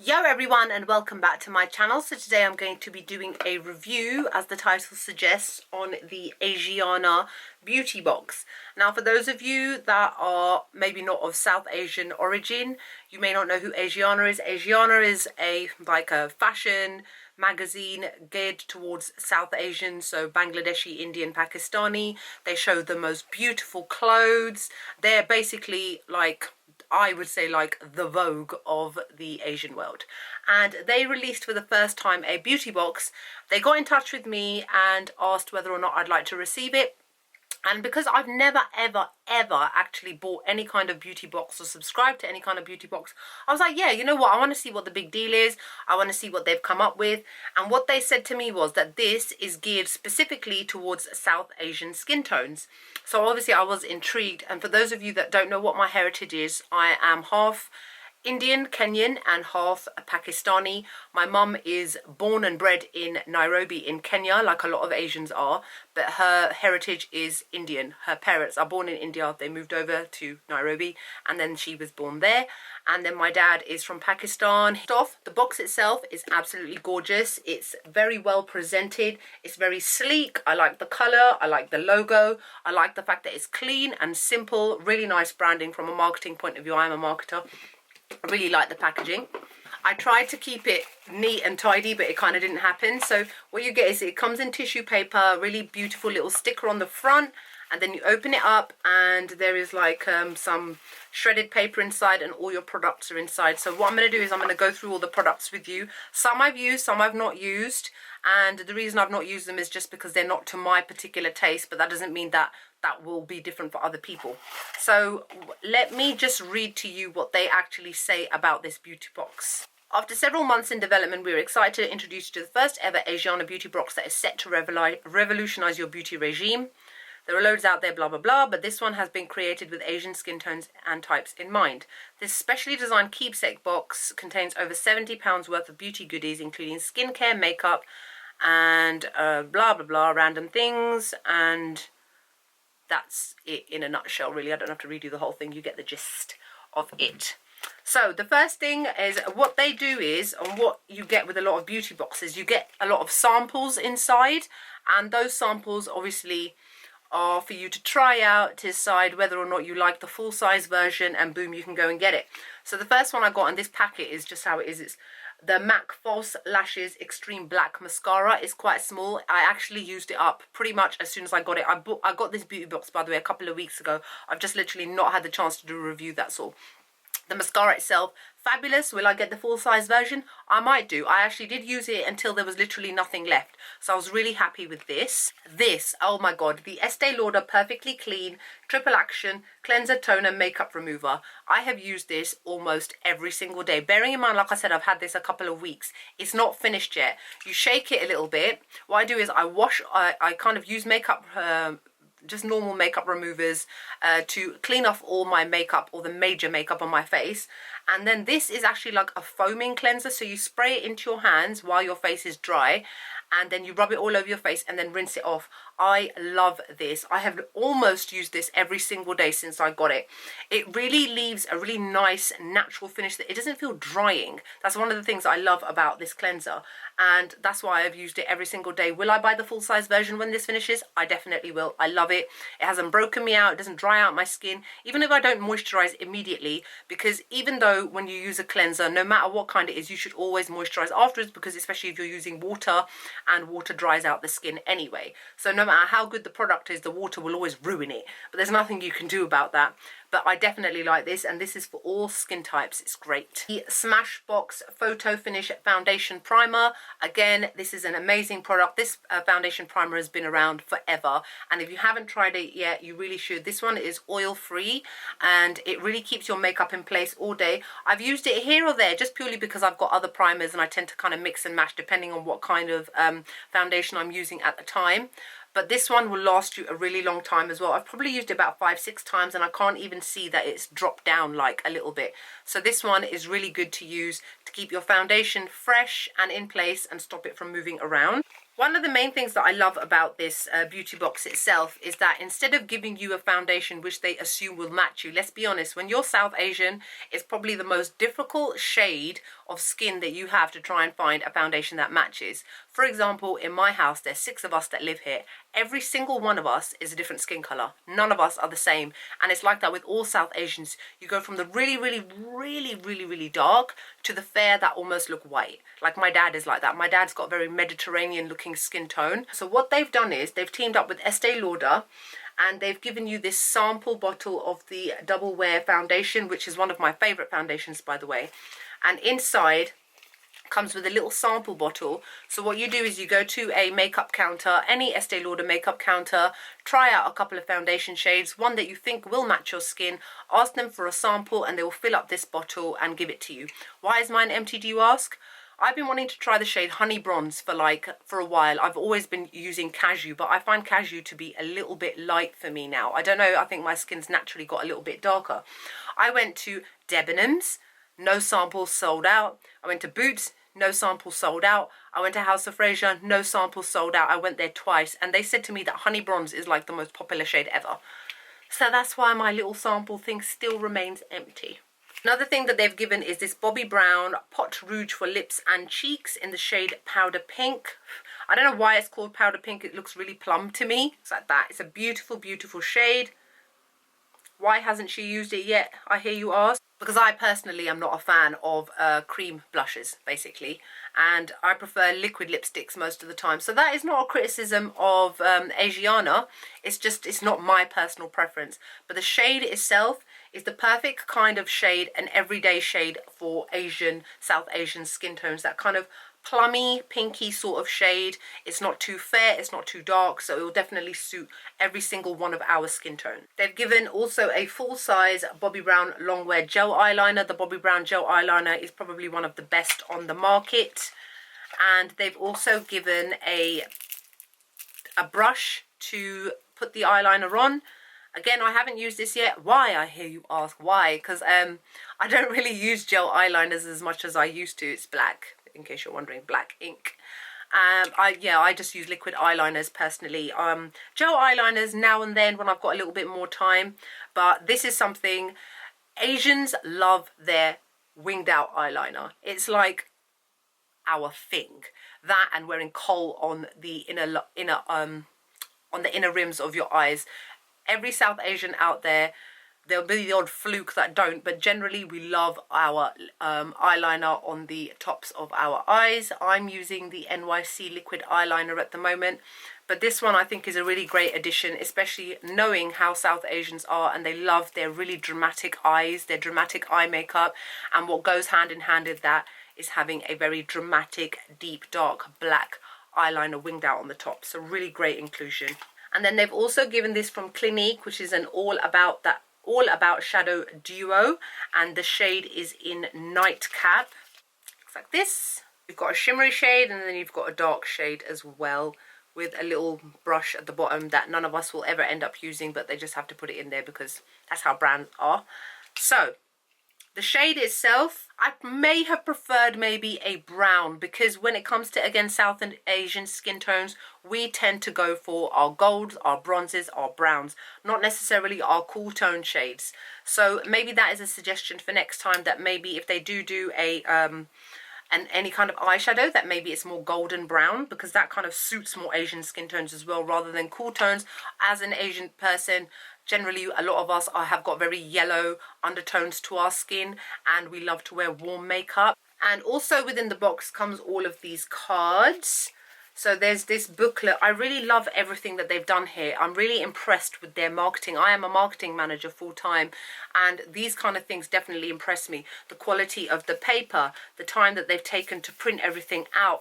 Yo everyone, and welcome back to my channel. So today I'm going to be doing a review, as the title suggests, on the Asiana beauty box. Now, for those of you that are maybe not of South Asian origin, you may not know who Asiana is. Asiana is a fashion magazine geared towards South Asian, so Bangladeshi, Indian, Pakistani. They show the most beautiful clothes. They're basically I would say the Vogue of the Asian world. And they released for the first time a beauty box. They got in touch with me and asked whether or not I'd like to receive it. And because I've never, ever actually bought any kind of beauty box or subscribed to any kind of beauty box, I was like, yeah, you know what? I want to see what the big deal is. I want to see what they've come up with. And what they said to me was that this is geared specifically towards South Asian skin tones. So obviously I was intrigued. And for those of you that don't know what my heritage is, I am half Indian, Kenyan, and half Pakistani. My mum is born and bred in Nairobi in Kenya, like a lot of Asians are, but her heritage is Indian. Her parents are born in India, they moved over to Nairobi, and then she was born there. And then my dad is from Pakistan. The box itself is absolutely gorgeous. It's very well presented. It's very sleek. I like the color. I like the logo. I like the fact that it's clean and simple. Really nice branding from a marketing point of view. I'm a marketer. I really like the packaging. I tried to keep it neat and tidy, but it kind of didn't happen. So what you get is it comes in tissue paper, really beautiful little sticker on the front, and then you open it up and there is some shredded paper inside and all your products are inside. So what I'm going to do is I'm going to go through all the products with you. Some I've used, some I've not used. And the reason I've not used them is just because they're not to my particular taste, but that doesn't mean that that will be different for other people. So let me just read to you what they actually say about this beauty box. After several months in development, we're excited to introduce you to the first ever Asiana beauty box that is set to revolutionize your beauty regime. There are loads out there, blah, blah, blah, but this one has been created with Asian skin tones and types in mind. This specially designed keepsake box contains over £70 worth of beauty goodies, including skincare, makeup, and blah, blah, blah, random things. And that's it in a nutshell, really. I don't have to read you the whole thing. You get the gist of it. So the first thing is what they do is, and what you get with a lot of beauty boxes, you get a lot of samples inside. And those samples obviously are for you to try out to decide whether or not you like the full size version, and boom, you can go and get it. So the first one I got in this packet is just how it is. It's the MAC False Lashes Extreme Black Mascara. Is quite small. I actually used it up pretty much as soon as I got it. I got this beauty box, by the way, a couple of weeks ago. I've just literally not had the chance to do a review, that's all. The mascara itself, fabulous. Will I get the full size version? I might do. I actually did use it until there was literally nothing left. So I was really happy with this. Oh my god, the Estee Lauder Perfectly Clean Triple Action Cleanser Toner Makeup Remover. I have used this almost every single day. Bearing in mind, like I said, I've had this a couple of weeks. It's not finished yet. You shake it a little bit. What I do is I kind of use makeup just normal makeup removers to clean off all my makeup, or the major makeup on my face. And then this is actually like a foaming cleanser, so you spray it into your hands while your face is dry, and then you rub it all over your face and then rinse it off. I love this. I have almost used this every single day since I got it. It really leaves a really nice natural finish. It doesn't feel drying. That's one of the things I love about this cleanser, and that's why I've used it every single day. Will I buy the full size version when this finishes? I definitely will. I love it. It hasn't broken me out. It doesn't dry out my skin, even if I don't moisturize immediately, because even though when you use a cleanser, no matter what kind it is, you should always moisturize afterwards, because especially if you're using water, and water dries out the skin anyway. So no matter how good the product is, the water will always ruin it, but there's nothing you can do about that. But I definitely like this, and this is for all skin types. It's great. The Smashbox Photo Finish Foundation Primer. Again, this is an amazing product. This foundation primer has been around forever, and if you haven't tried it yet, you really should. This one is oil free, and it really keeps your makeup in place all day. I've used it here or there just purely because I've got other primers, and I tend to kind of mix and match depending on what kind of foundation I'm using at the time. But this one will last you a really long time as well. I've probably used it about 5-6 times, and I can't even see that it's dropped down like a little bit. So this one is really good to use to keep your foundation fresh and in place and stop it from moving around. One of the main things that I love about this beauty box itself is that instead of giving you a foundation which they assume will match you, let's be honest, when you're South Asian, it's probably the most difficult shade of skin that you have to try and find a foundation that matches. For example, in my house, there's 6 of us that live here. Every single one of us is a different skin color. None of us are the same. And it's like that with all South Asians. You go from the really dark to the fair that almost look white. Like my dad is like that. My dad's got a very Mediterranean looking skin tone. So what they've done is they've teamed up with Estee Lauder, and they've given you this sample bottle of the Double Wear foundation, which is one of my favorite foundations, by the way. And inside comes with a little sample bottle. So what you do is you go to a makeup counter, any Estee Lauder makeup counter, try out a couple of foundation shades, one that you think will match your skin, ask them for a sample, and they will fill up this bottle and give it to you. Why is mine empty, do you ask? I've been wanting to try the shade Honey Bronze for a while. I've always been using Cashew, but I find Cashew to be a little bit light for me now. I don't know, I think my skin's naturally got a little bit darker. I went to Debenhams, no samples, sold out. I went to Boots, no samples, sold out. I went to House of Fraser, no samples, sold out. I went there twice, and they said to me that Honey Bronze is like the most popular shade ever. So that's why my little sample thing still remains empty. Another thing that they've given is this Bobbi Brown Pot Rouge for lips and cheeks in the shade Powder Pink. I don't know why it's called Powder Pink. It looks really plum to me. It's like that. It's a beautiful, beautiful shade. Why hasn't she used it yet, I hear you ask? Because I personally am not a fan of cream blushes, basically. And I prefer liquid lipsticks most of the time. So that is not a criticism of Asiana. It's just, it's not my personal preference. But the shade itself is the perfect kind of shade, an everyday shade for South Asian skin tones. That kind of plummy, pinky sort of shade. It's not too fair, it's not too dark, so it will definitely suit every single one of our skin tone. They've given also a full-size Bobbi Brown Longwear Gel Eyeliner. The Bobbi Brown Gel Eyeliner is probably one of the best on the market. And they've also given a brush to put the eyeliner on. Again, I haven't used this yet. Why, I hear you ask? Why? Because I don't really use gel eyeliners as much as I used to. It's black, in case you're wondering, black ink. I just use liquid eyeliners personally. Gel eyeliners now and then when I've got a little bit more time. But this is something, Asians love their winged out eyeliner. It's like our thing. That and wearing kohl on the inner rims of your eyes. Every South Asian out there, there'll be the odd fluke that don't, but generally we love our eyeliner on the tops of our eyes. I'm using the NYC liquid eyeliner at the moment, but this one I think is a really great addition, especially knowing how South Asians are, and they love their really dramatic eyes, their dramatic eye makeup, and what goes hand in hand with that is having a very dramatic, deep, dark black eyeliner winged out on the top. So really great inclusion. And then they've also given this from Clinique, which is an all about shadow duo, and the shade is in Nightcap. Looks like this. You've got a shimmery shade, and then you've got a dark shade as well, with a little brush at the bottom that none of us will ever end up using, but they just have to put it in there because that's how brands are. So the shade itself, I may have preferred maybe a brown, because when it comes to, again, South Asian skin tones, we tend to go for our golds, our bronzes, our browns, not necessarily our cool tone shades. So maybe that is a suggestion for next time, that maybe if they do any kind of eyeshadow, that maybe it's more golden brown, because that kind of suits more Asian skin tones as well, rather than cool tones. As an Asian person, generally a lot of us have got very yellow undertones to our skin, and we love to wear warm makeup. And also within the box comes all of these cards. So there's this booklet. I really love everything that they've done here. I'm really impressed with their marketing. I am a marketing manager full time, and these kind of things definitely impress me. The quality of the paper, the time that they've taken to print everything out,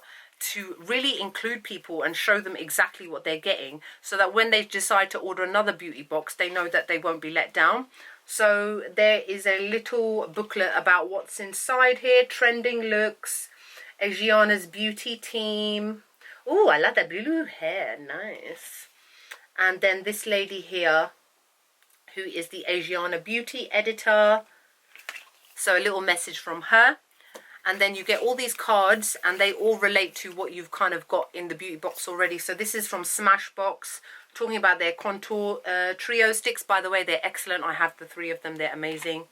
to really include people and show them exactly what they're getting, so that when they decide to order another beauty box, they know that they won't be let down. So there is a little booklet about what's inside here. Trending looks, Asiana's beauty team. Oh, I like that blue hair, nice. And then this lady here, who is the Asiana beauty editor. So a little message from her. And then you get all these cards, and they all relate to what you've kind of got in the beauty box already. So this is from Smashbox, talking about their contour trio sticks. By the way, they're excellent. I have the 3 of them. They're amazing.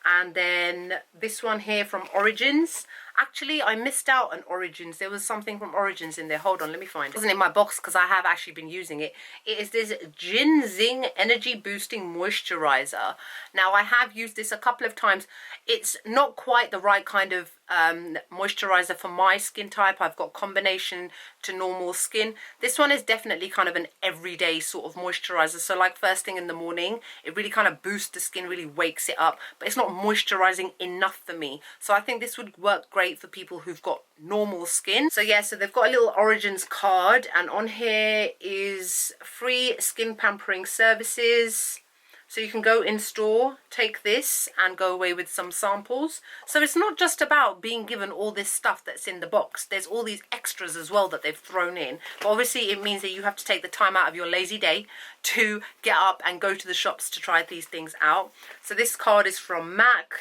And then this one here from Origins. Actually, I missed out on Origins. There was something from Origins in there. Hold on, let me find it. It wasn't in my box because I have actually been using it. It is this Ginseng Energy Boosting Moisturizer. Now, I have used this a couple of times. It's not quite the right kind of moisturizer for my skin type. I've got combination to normal skin. This one is definitely kind of an everyday sort of moisturizer. So like first thing in the morning, it really kind of boosts the skin, really wakes it up, but it's not moisturizing enough for me. So I think this would work great for people who've got normal skin. So yeah, so they've got a little Origins card, and on here is free skin pampering services. So you can go in store, take this and go away with some samples. So it's not just about being given all this stuff that's in the box. There's all these extras as well that they've thrown in. But obviously it means that you have to take the time out of your lazy day to get up and go to the shops to try these things out. So this card is from MAC.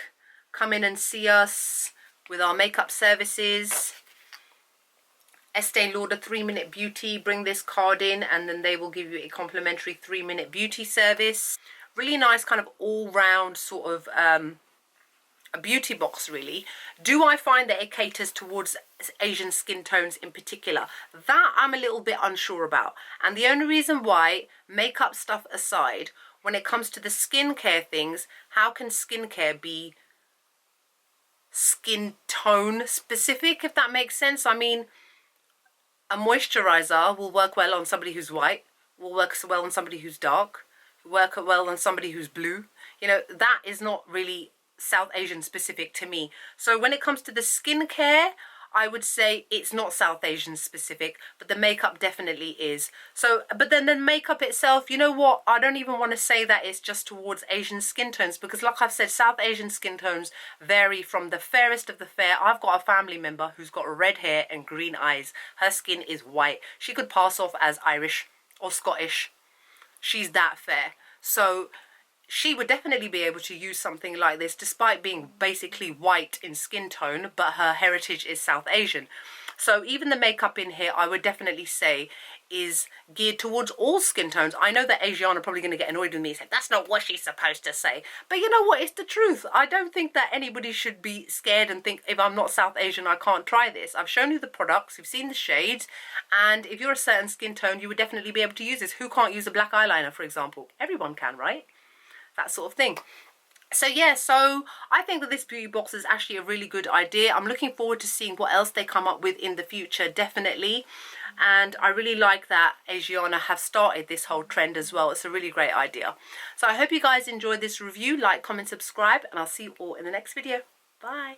Come in and see us with our makeup services. Estee Lauder 3-minute beauty. Bring this card in and then they will give you a complimentary 3-minute beauty service. Really nice kind of all-round sort of a beauty box, really. Do I find that it caters towards Asian skin tones in particular? That I'm a little bit unsure about. And the only reason why, makeup stuff aside, when it comes to the skincare things, how can skincare be skin tone specific, if that makes sense? I mean, a moisturizer will work well on somebody who's white, will work well on somebody who's dark, work well on somebody who's blue. You know, that is not really South Asian specific to me. So when it comes to the skincare, I would say it's not South Asian specific, but the makeup definitely is. So, but then the makeup itself, you know what, I don't even want to say that it's just towards Asian skin tones, because like I've said, South Asian skin tones vary from the fairest of the fair. I've got a family member who's got red hair and green eyes. Her skin is white. She could pass off as Irish or Scottish. She's that fair. So she would definitely be able to use something like this despite being basically white in skin tone, but her heritage is South Asian. So even the makeup in here, I would definitely say, is geared towards all skin tones. I know that Asiana are probably going to get annoyed with me and say, that's not what she's supposed to say. But you know what? It's the truth. I don't think that anybody should be scared and think, if I'm not South Asian, I can't try this. I've shown you the products, you've seen the shades, and if you're a certain skin tone, you would definitely be able to use this. Who can't use a black eyeliner, for example? Everyone can, right? That sort of thing. So yeah, so I think that this beauty box is actually a really good idea. I'm looking forward to seeing what else they come up with in the future, definitely. And I really like that Asiana have started this whole trend as well. It's a really great idea. So I hope you guys enjoyed this review. Like, comment, subscribe, and I'll see you all in the next video. Bye.